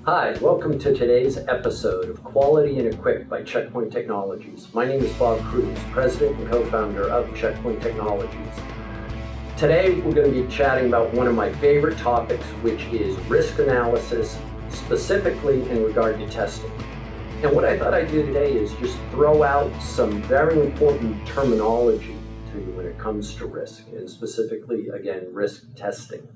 Hi, welcome to today's episode of Quality and Equipped by Checkpoint Technologies. My name is Bob Cruz, President and co-founder of Checkpoint Technologies. Today we're going to be chatting about one of my favorite topics, which is risk analysis, specifically in regard to testing. And what I thought I'd do today is just throw out some very important terminology to you when it comes to risk, and specifically, again, risk testing.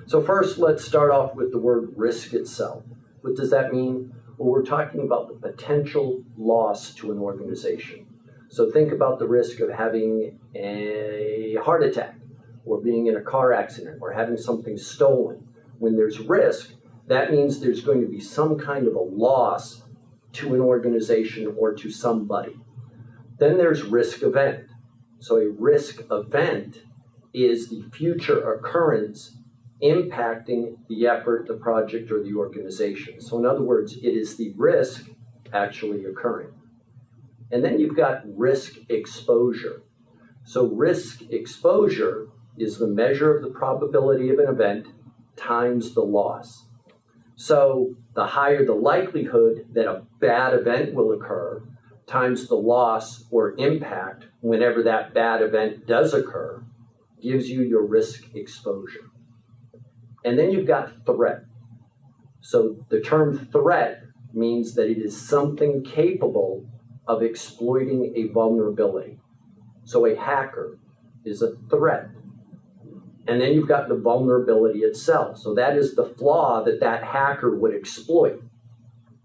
So first, let's start off with the word risk itself. What does that mean? Well, we're talking about the potential loss to an organization. So think about the risk of having a heart attack, or being in a car accident, or having something stolen. When there's risk, that means there's going to be some kind of a loss to an organization or to somebody. Then there's risk event. So a risk event is the future occurrence impacting the effort, the project, or the organization. So in other words, it is the risk actually occurring. And then you've got risk exposure. So risk exposure is the measure of the probability of an event times the loss. So the higher the likelihood that a bad event will occur times the loss or impact whenever that bad event does occur gives you your risk exposure. And then you've got threat. So the term threat means that it is something capable of exploiting a vulnerability. So a hacker is a threat. And then you've got the vulnerability itself. So that is the flaw that that hacker would exploit.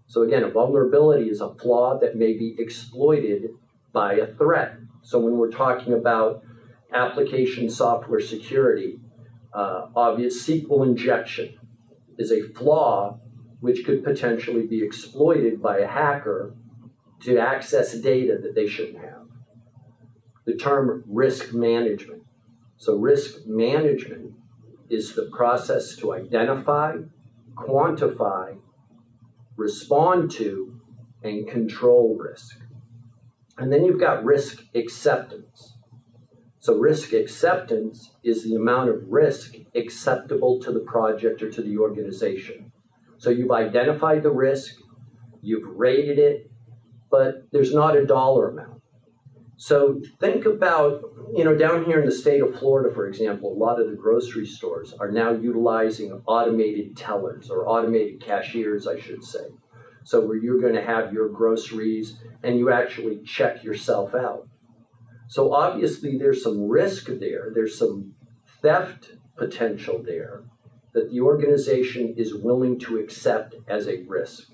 So again, a vulnerability is a flaw that may be exploited by a threat. So when we're talking about application software security, obvious SQL injection is a flaw which could potentially be exploited by a hacker to access data that they shouldn't have. The term risk management. So risk management is the process to identify, quantify, respond to, and control risk. And then you've got risk acceptance. So risk acceptance is the amount of risk acceptable to the project or to the organization. So you've identified the risk, you've rated it, but there's not a dollar amount. So think about, down here in the state of Florida, for example, a lot of the grocery stores are now utilizing automated tellers, or automated cashiers, I should say. So where you're going to have your groceries and you actually check yourself out. So obviously there's some risk there, there's some theft potential there that the organization is willing to accept as a risk.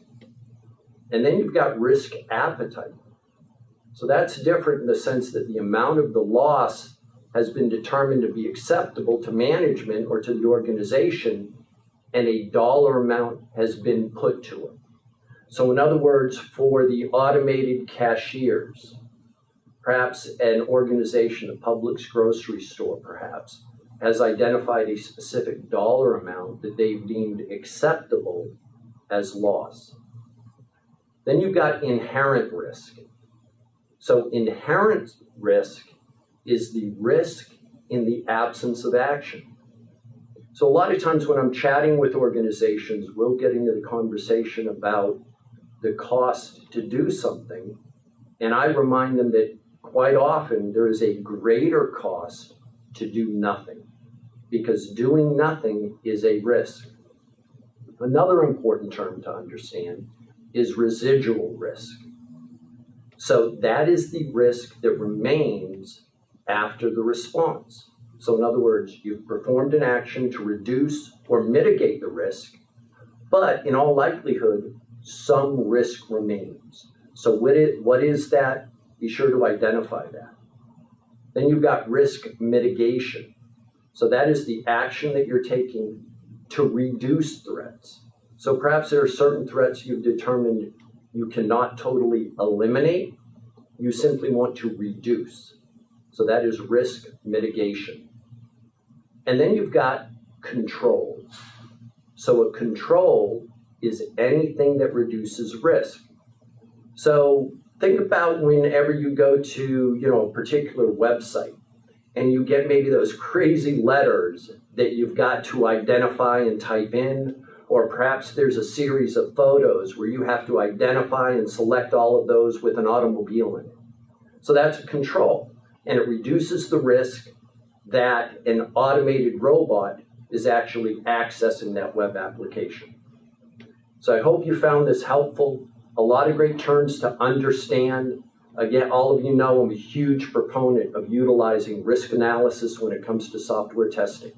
And then you've got risk appetite. So that's different in the sense that the amount of the loss has been determined to be acceptable to management or to the organization, and a dollar amount has been put to it. So in other words, for the automated cashiers, perhaps an organization, a Publix grocery store perhaps, has identified a specific dollar amount that they've deemed acceptable as loss. Then you've got inherent risk. So inherent risk is the risk in the absence of action. So a lot of times when I'm chatting with organizations, we'll get into the conversation about the cost to do something, and I remind them that quite often there is a greater cost to do nothing, because doing nothing is a risk. Another important term to understand is residual risk. So that is the risk that remains after the response. So in other words, you've performed an action to reduce or mitigate the risk, but in all likelihood, some risk remains. So what is that? Be sure to identify that. Then you've got risk mitigation. So that is the action that you're taking to reduce threats. So perhaps there are certain threats you've determined you cannot totally eliminate. You simply want to reduce. So that is risk mitigation. And then you've got control. So a control is anything that reduces risk. So think about whenever you go to, a particular website and you get maybe those crazy letters that you've got to identify and type in, Or perhaps there's a series of photos where you have to identify and select all of those with an automobile in it. So that's a control, and it reduces the risk that an automated robot is actually accessing that web application. So I hope you found this helpful. A lot of great terms to understand. Again, all of you know I'm a huge proponent of utilizing risk analysis when it comes to software testing.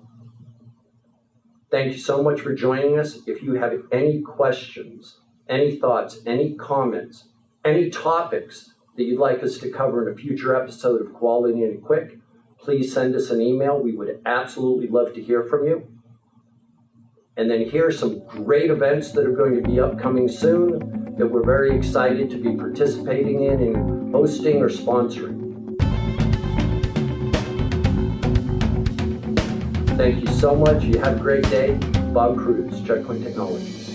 Thank you so much for joining us. If you have any questions, any thoughts, any comments, any topics that you'd like us to cover in a future episode of Quality and Quick, please send us an email. We would absolutely love to hear from you. And then here are some great events that are going to be upcoming soon that we're very excited to be participating in and hosting or sponsoring. Thank you so much. You have a great day. Bob Cruz, Checkpoint Technologies.